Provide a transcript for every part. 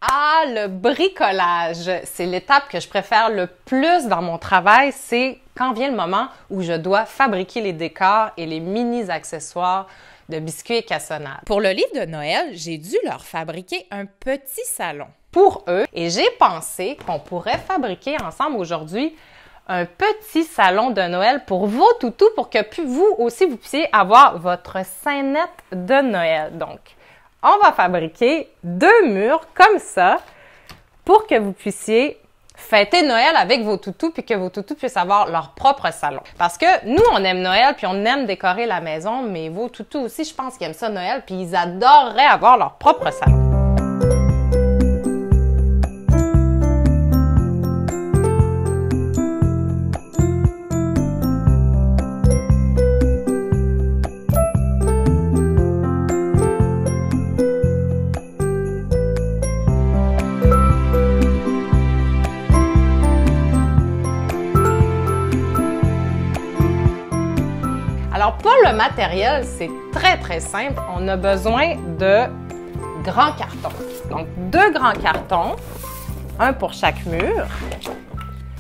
Ah, le bricolage! C'est l'étape que je préfère le plus dans mon travail. C'est quand vient le moment où je dois fabriquer les décors et les mini-accessoires de biscuits et cassonades. Pour le livre de Noël, j'ai dû leur fabriquer un petit salon. Pour eux, et j'ai pensé qu'on pourrait fabriquer ensemble aujourd'hui un petit salon de Noël pour vos toutous pour que vous aussi vous puissiez avoir votre scénette de Noël. Donc, on va fabriquer 2 murs comme ça pour que vous puissiez fêter Noël avec vos toutous puis que vos toutous puissent avoir leur propre salon. Parce que nous, on aime Noël puis on aime décorer la maison, mais vos toutous aussi, je pense qu'ils aiment ça Noël puis ils adoreraient avoir leur propre salon. Alors, pour le matériel, c'est très simple. On a besoin de grands cartons. Donc, 2 grands cartons, un pour chaque mur.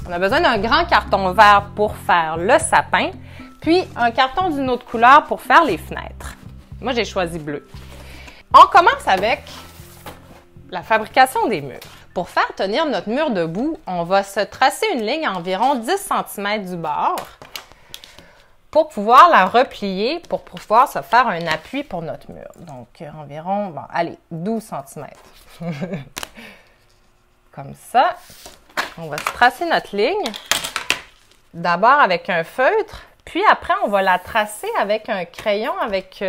On a besoin d'un grand carton vert pour faire le sapin, puis un carton d'une autre couleur pour faire les fenêtres. Moi, j'ai choisi bleu. On commence avec la fabrication des murs. Pour faire tenir notre mur debout, on va se tracer une ligne à environ 10 cm du bord pour pouvoir la replier, pour pouvoir se faire un appui pour notre mur. Donc, environ, bon, allez, 12 cm. Comme ça. On va se tracer notre ligne, d'abord avec un feutre, puis après, on va la tracer avec un crayon, avec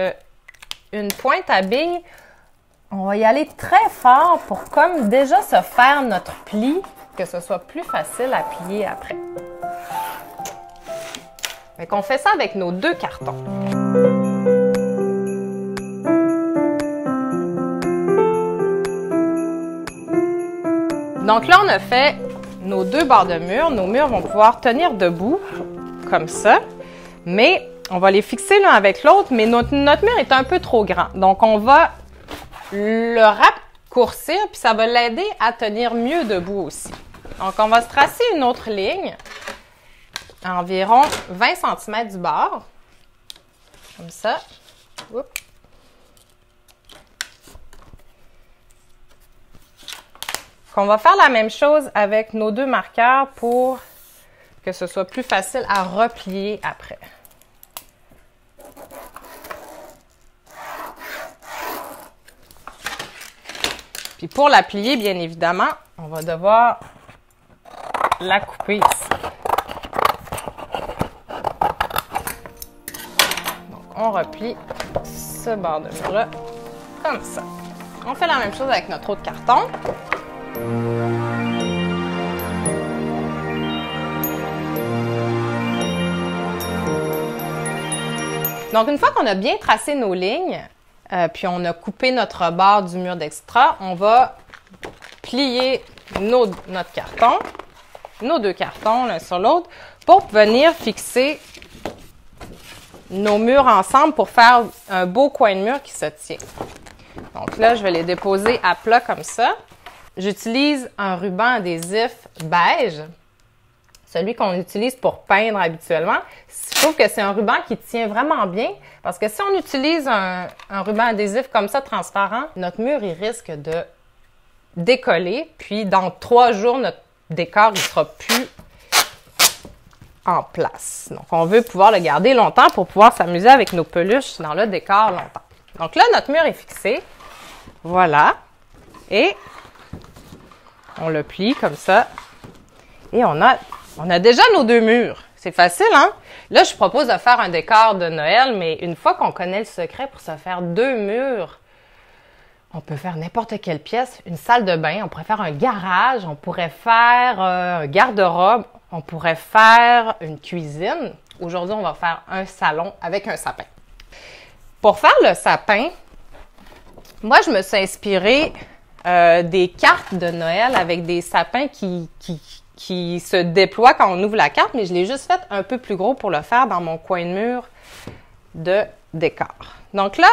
une pointe à bille. On va y aller très fort pour comme déjà se faire notre pli, que ce soit plus facile à plier après. Fait qu'on fait ça avec nos 2 cartons. Donc là, on a fait nos 2 bords de mur. Nos murs vont pouvoir tenir debout, comme ça. Mais on va les fixer l'un avec l'autre, mais notre mur est un peu trop grand. Donc, on va le raccourcir, puis ça va l'aider à tenir mieux debout aussi. Donc, on va se tracer une autre ligne à environ 20 cm du bord, comme ça. Oups. On va faire la même chose avec nos 2 marqueurs pour que ce soit plus facile à replier après. Puis pour la plier, bien évidemment, on va devoir la couper ici. On replie ce bord de mur-là comme ça. On fait la même chose avec notre autre carton. Donc, une fois qu'on a bien tracé nos lignes, puis on a coupé notre bord du mur d'extra, on va plier notre carton, nos 2 cartons l'un sur l'autre, pour venir fixer nos murs ensemble pour faire un beau coin de mur qui se tient. Donc là, je vais les déposer à plat comme ça. J'utilise un ruban adhésif beige, celui qu'on utilise pour peindre habituellement. Je trouve que c'est un ruban qui tient vraiment bien parce que si on utilise un ruban adhésif comme ça, transparent, notre mur, il risque de décoller. Puis dans 3 jours, notre décor, il sera plus en place. Donc, on veut pouvoir le garder longtemps pour pouvoir s'amuser avec nos peluches dans le décor longtemps. Donc là, notre mur est fixé. Voilà. Et on le plie comme ça. Et on a déjà nos 2 murs. C'est facile, hein? Là, je propose de faire un décor de Noël, mais une fois qu'on connaît le secret pour se faire 2 murs, on peut faire n'importe quelle pièce. Une salle de bain, on pourrait faire un garage, on pourrait faire un garde-robe, on pourrait faire une cuisine. Aujourd'hui, on va faire un salon avec un sapin. Pour faire le sapin, moi, je me suis inspirée des cartes de Noël avec des sapins qui se déploient quand on ouvre la carte, mais je l'ai juste fait un peu plus gros pour le faire dans mon coin de mur de décor. Donc là,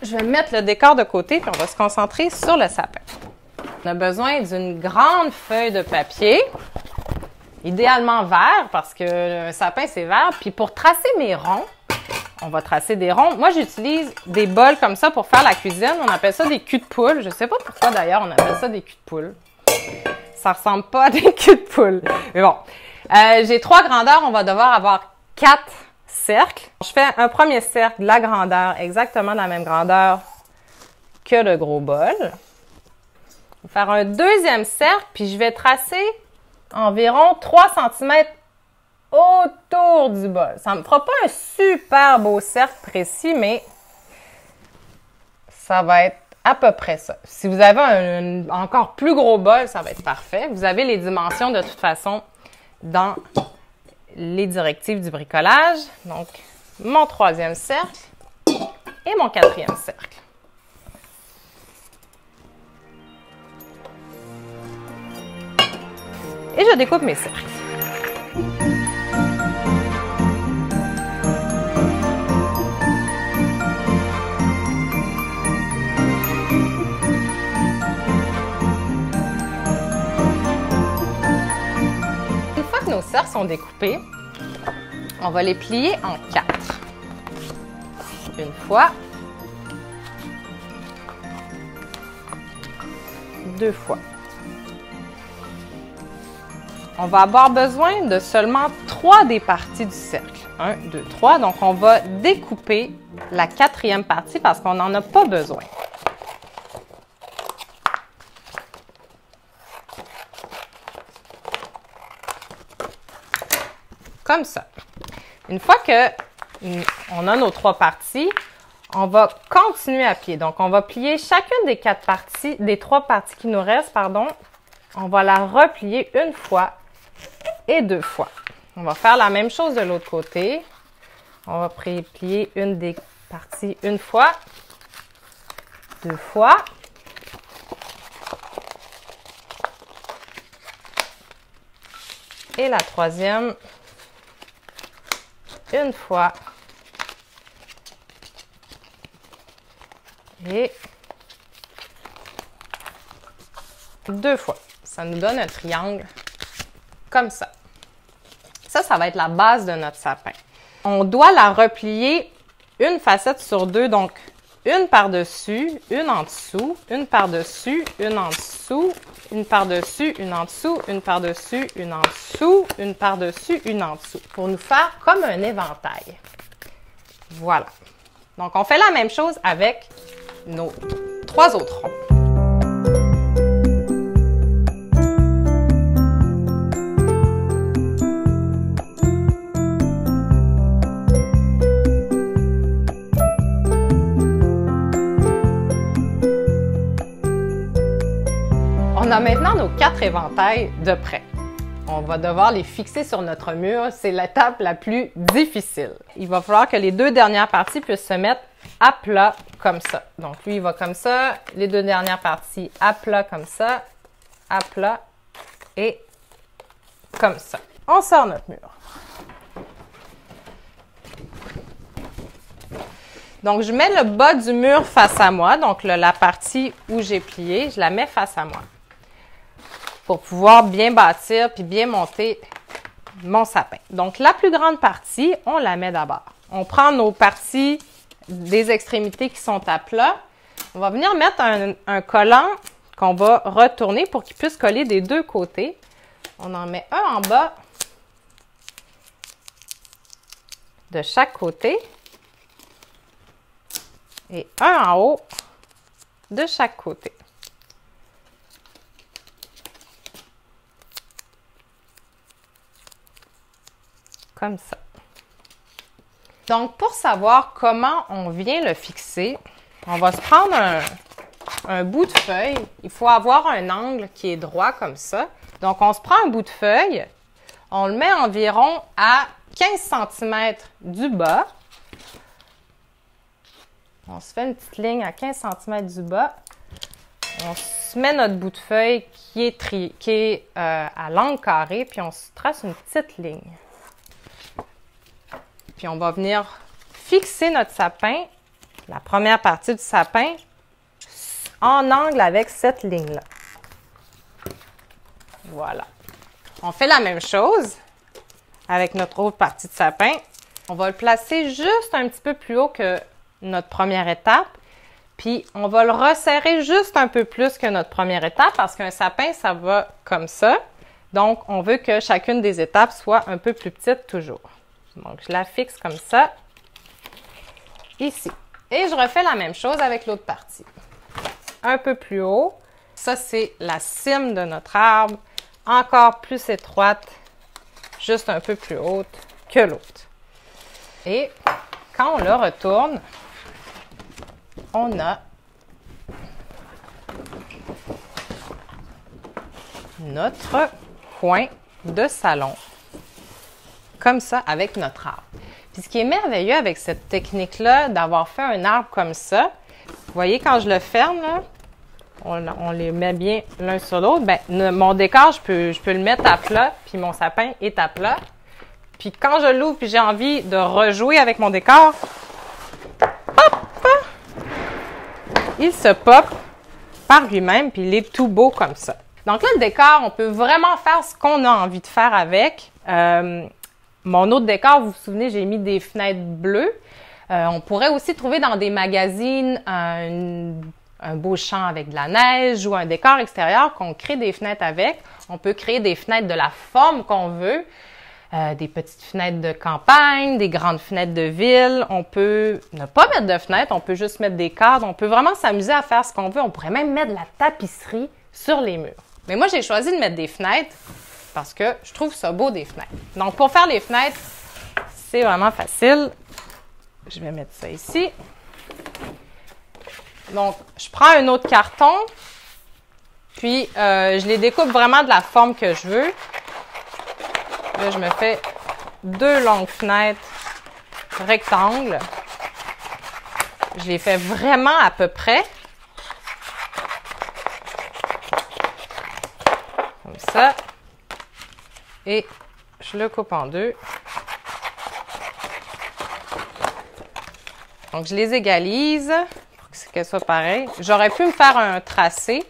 je vais mettre le décor de côté puis on va se concentrer sur le sapin. On a besoin d'une grande feuille de papier, idéalement vert parce que un sapin c'est vert. Puis pour tracer mes ronds, on va tracer des ronds. Moi, j'utilise des bols comme ça pour faire la cuisine. On appelle ça des culs de poule. Je sais pas pourquoi d'ailleurs on appelle ça des culs de poule. Ça ressemble pas à des culs de poule. Mais bon, j'ai 3 grandeurs. On va devoir avoir 4 cercles. Je fais un premier cercle de la grandeur, exactement de la même grandeur que le gros bol. Je vais faire un deuxième cercle, puis je vais tracer environ 3 cm autour du bol. Ça ne me fera pas un super beau cercle précis, mais ça va être à peu près ça. Si vous avez un encore plus gros bol, ça va être parfait. Vous avez les dimensions de toute façon dans les directives du bricolage. Donc, mon 3e cercle et mon 4e cercle. Et je découpe mes cercles. Une fois que nos cercles sont découpés, on va les plier en 4. Une fois, 2 fois. On va avoir besoin de seulement 3 des parties du cercle. 1, 2, 3. Donc, on va découper la 4e partie parce qu'on n'en a pas besoin. Comme ça. Une fois que on a nos 3 parties, on va continuer à plier. Donc, on va plier chacune des 4 parties, des 3 parties qui nous restent, pardon. On va la replier une fois et 2 fois. On va faire la même chose de l'autre côté. On va plier une des parties une fois, 2 fois. Et la 3e, une fois. Et 2 fois. Ça nous donne un triangle comme ça. Ça va être la base de notre sapin. On doit la replier une facette sur 2, donc une par-dessus, une en dessous, une par-dessus, une en dessous, une par-dessus, une en dessous, une par-dessus, une en dessous, une par-dessus, une en dessous, pour nous faire comme un éventail. Voilà. Donc, on fait la même chose avec nos 3 autres ronds. On a maintenant nos 4 éventails de près. On va devoir les fixer sur notre mur. C'est l'étape la plus difficile. Il va falloir que les 2 dernières parties puissent se mettre à plat comme ça. Donc, lui, il va comme ça. Les 2 dernières parties à plat comme ça, à plat et comme ça. On sort notre mur. Donc, je mets le bas du mur face à moi. Donc, la partie où j'ai plié, je la mets face à moi pour pouvoir bien bâtir puis bien monter mon sapin. Donc, la plus grande partie, on la met d'abord. On prend nos parties des extrémités qui sont à plat. On va venir mettre un collant qu'on va retourner pour qu'il puisse coller des 2 côtés. On en met un en bas de chaque côté et un en haut de chaque côté. Comme ça. Donc, pour savoir comment on vient le fixer, on va se prendre un bout de feuille. Il faut avoir un angle qui est droit comme ça. Donc, on se prend un bout de feuille, on le met environ à 15 cm du bas. On se fait une petite ligne à 15 cm du bas. On se met notre bout de feuille qui est à l'angle carré, puis on se trace une petite ligne. Puis on va venir fixer notre sapin, la première partie du sapin, en angle avec cette ligne-là. Voilà. On fait la même chose avec notre autre partie de sapin. On va le placer juste un petit peu plus haut que notre première étape. Puis, on va le resserrer juste un peu plus que notre première étape parce qu'un sapin, ça va comme ça. Donc, on veut que chacune des étapes soit un peu plus petite toujours. Donc, je la fixe comme ça, ici. Et je refais la même chose avec l'autre partie. Un peu plus haut. Ça, c'est la cime de notre arbre. Encore plus étroite, juste un peu plus haute que l'autre. Et quand on le retourne, on a notre coin de salon, comme ça, avec notre arbre. Puis ce qui est merveilleux avec cette technique-là, d'avoir fait un arbre comme ça, vous voyez, quand je le ferme, là, on les met bien l'un sur l'autre, bien, mon décor, je peux le mettre à plat, puis mon sapin est à plat. Puis quand je l'ouvre, puis j'ai envie de rejouer avec mon décor, hop! Il se pop par lui-même, puis il est tout beau comme ça. Donc là, le décor, on peut vraiment faire ce qu'on a envie de faire avec. Mon autre décor, vous vous souvenez, j'ai mis des fenêtres bleues. On pourrait aussi trouver dans des magazines un beau champ avec de la neige ou un décor extérieur qu'on crée des fenêtres avec. On peut créer des fenêtres de la forme qu'on veut. Des petites fenêtres de campagne, des grandes fenêtres de ville. On peut ne pas mettre de fenêtres, on peut juste mettre des cadres. On peut vraiment s'amuser à faire ce qu'on veut. On pourrait même mettre de la tapisserie sur les murs. Mais moi, j'ai choisi de mettre des fenêtres parce que je trouve ça beau, des fenêtres. Donc, pour faire les fenêtres, c'est vraiment facile. Je vais mettre ça ici. Donc, je prends un autre carton, puis je les découpe vraiment de la forme que je veux. Là, je me fais 2 longues fenêtres rectangles. Je les fais vraiment à peu près. Comme ça. Et je le coupe en 2. Donc, je les égalise pour qu'elles soient pareilles. J'aurais pu me faire un tracé.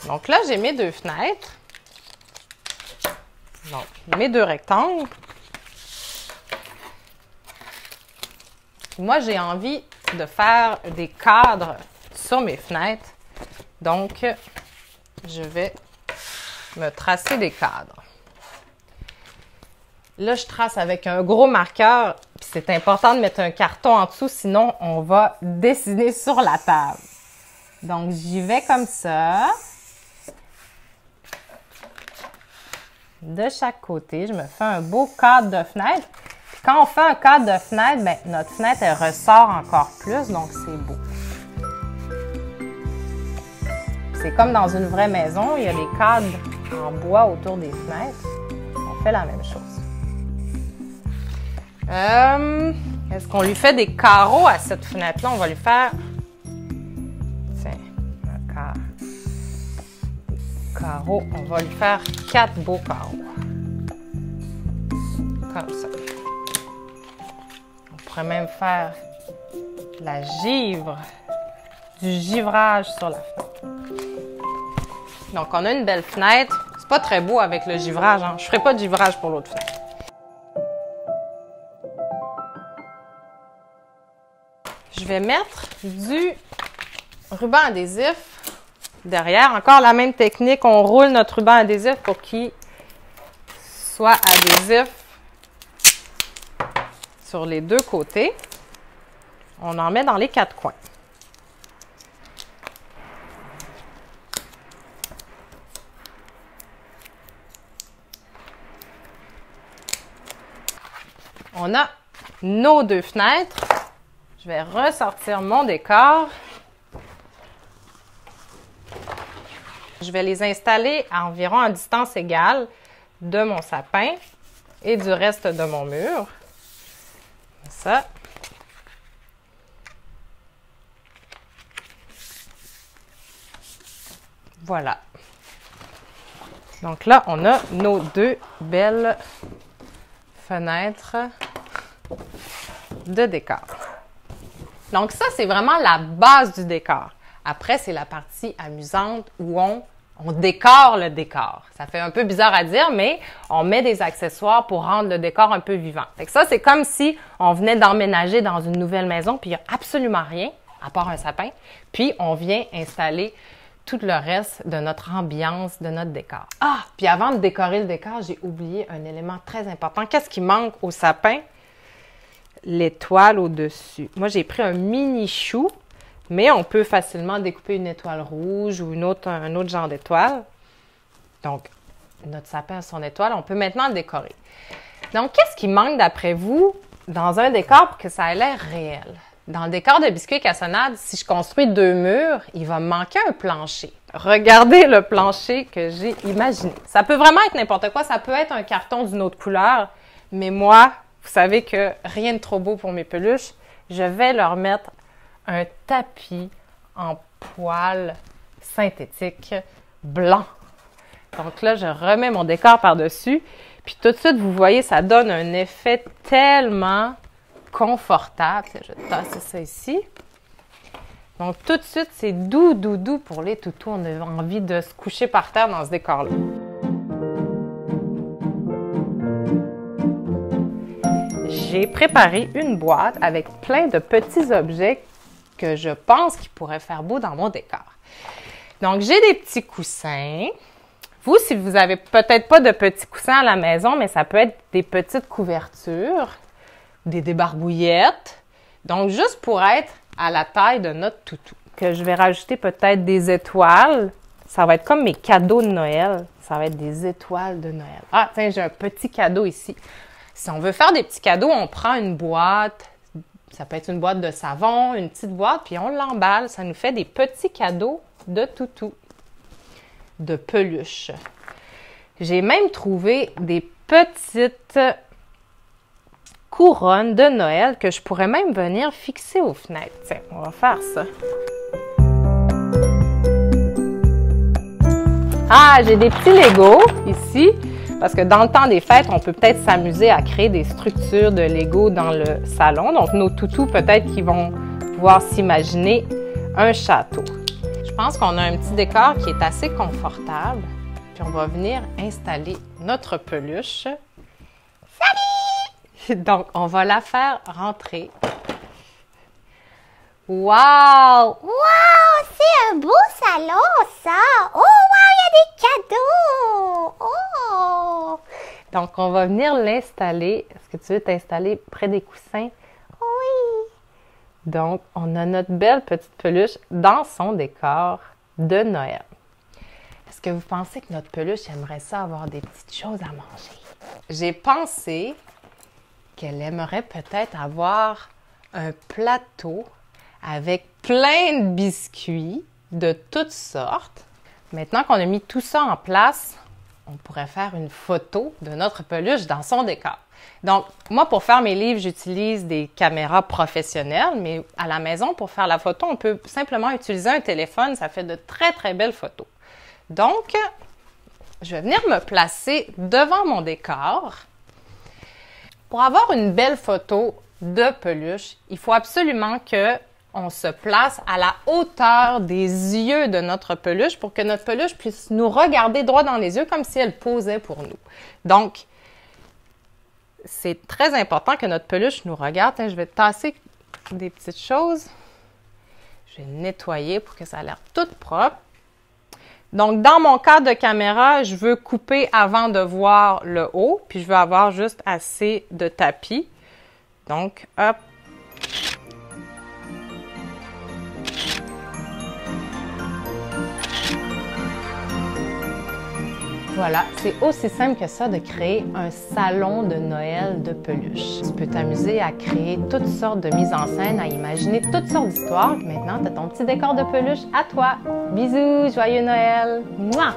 Donc là, j'ai mes 2 fenêtres. Donc, mes 2 rectangles. Moi, j'ai envie de faire des cadres sur mes fenêtres. Donc, je vais me tracer des cadres. Là, je trace avec un gros marqueur. Puis c'est important de mettre un carton en dessous, sinon on va dessiner sur la table. Donc, j'y vais comme ça. De chaque côté, je me fais un beau cadre de fenêtre. Puis quand on fait un cadre de fenêtre, bien, notre fenêtre, elle ressort encore plus, donc c'est beau. C'est comme dans une vraie maison, il y a des cadres en bois autour des fenêtres. On fait la même chose. Est-ce qu'on lui fait des carreaux à cette fenêtre-là? On va lui faire... Tiens, un carreau. Carreaux. On va lui faire 4 beaux carreaux. Comme ça. On pourrait même faire la givre, du givrage sur la fenêtre. Donc, on a une belle fenêtre. C'est pas très beau avec le givrage, hein? Je ferai pas de givrage pour l'autre fenêtre. Je vais mettre du ruban adhésif derrière. Encore la même technique, on roule notre ruban adhésif pour qu'il soit adhésif sur les 2 côtés. On en met dans les 4 coins. On a nos 2 fenêtres. Je vais ressortir mon décor. Je vais les installer à environ en distance égale de mon sapin et du reste de mon mur. Comme ça. Voilà. Donc là, on a nos 2 belles fenêtres de décor. Donc ça, c'est vraiment la base du décor. Après, c'est la partie amusante où on décore le décor. Ça fait un peu bizarre à dire, mais on met des accessoires pour rendre le décor un peu vivant. Fait que ça, c'est comme si on venait d'emménager dans une nouvelle maison, puis il n'y a absolument rien, à part un sapin, puis on vient installer tout le reste de notre ambiance, de notre décor. Ah! Puis avant de décorer le décor, j'ai oublié un élément très important. Qu'est-ce qui manque au sapin? L'étoile au-dessus. Moi, j'ai pris un mini chou, mais on peut facilement découper une étoile rouge ou un autre genre d'étoile. Donc, notre sapin a son étoile. On peut maintenant le décorer. Donc, qu'est-ce qui manque d'après vous dans un décor pour que ça ait l'air réel? Dans le décor de Biscuit et Cassonade, si je construis 2 murs, il va me manquer un plancher. Regardez le plancher que j'ai imaginé. Ça peut vraiment être n'importe quoi. Ça peut être un carton d'une autre couleur. Mais moi, vous savez que rien de trop beau pour mes peluches. Je vais leur mettre un tapis en poil synthétique blanc. Donc là, je remets mon décor par-dessus. Puis tout de suite, vous voyez, ça donne un effet tellement confortable. Je vais tasser ça ici. Donc tout de suite, c'est doux, doux, doux pour les toutous. On a envie de se coucher par terre dans ce décor-là. J'ai préparé une boîte avec plein de petits objets que je pense qui pourraient faire beau dans mon décor. Donc, j'ai des petits coussins. Vous, si vous n'avez peut-être pas de petits coussins à la maison, mais ça peut être des petites couvertures, des débarbouillettes. Donc, juste pour être à la taille de notre toutou. Que je vais rajouter peut-être des étoiles. Ça va être comme mes cadeaux de Noël. Ça va être des étoiles de Noël. Ah, tiens, j'ai un petit cadeau ici. Si on veut faire des petits cadeaux, on prend une boîte. Ça peut être une boîte de savon, une petite boîte, puis on l'emballe. Ça nous fait des petits cadeaux de toutou, de peluche. J'ai même trouvé des petites couronnes de Noël que je pourrais même venir fixer aux fenêtres. Tiens, on va faire ça. Ah, j'ai des petits Legos ici. Parce que dans le temps des fêtes, on peut peut-être s'amuser à créer des structures de Lego dans le salon. Donc, nos toutous, peut-être qu'ils vont pouvoir s'imaginer un château. Je pense qu'on a un petit décor qui est assez confortable. Puis, on va venir installer notre peluche. Salut! Donc, on va la faire rentrer. Wow! Wow, c'est un beau salon, ça! Oh, wow, il y a des cadeaux! Oh! Donc, on va venir l'installer. Est-ce que tu veux t'installer près des coussins? Oui! Donc, on a notre belle petite peluche dans son décor de Noël. Est-ce que vous pensez que notre peluche aimerait ça avoir des petites choses à manger? J'ai pensé qu'elle aimerait peut-être avoir un plateau avec plein de biscuits de toutes sortes. Maintenant qu'on a mis tout ça en place, on pourrait faire une photo de notre peluche dans son décor. Donc, moi, pour faire mes livres, j'utilise des caméras professionnelles, mais à la maison, pour faire la photo, on peut simplement utiliser un téléphone. Ça fait de très, très belles photos. Donc, je vais venir me placer devant mon décor. Pour avoir une belle photo de peluche, il faut absolument qu'on se place à la hauteur des yeux de notre peluche pour que notre peluche puisse nous regarder droit dans les yeux comme si elle posait pour nous. Donc, c'est très important que notre peluche nous regarde. Je vais tasser des petites choses. Je vais nettoyer pour que ça ait l'air tout propre. Donc, dans mon cadre de caméra, je veux couper avant de voir le haut, puis je veux avoir juste assez de tapis. Donc, hop. Voilà, c'est aussi simple que ça de créer un salon de Noël de peluche. Tu peux t'amuser à créer toutes sortes de mises en scène, à imaginer toutes sortes d'histoires. Maintenant, tu as ton petit décor de peluche à toi. Bisous, joyeux Noël! Mouah!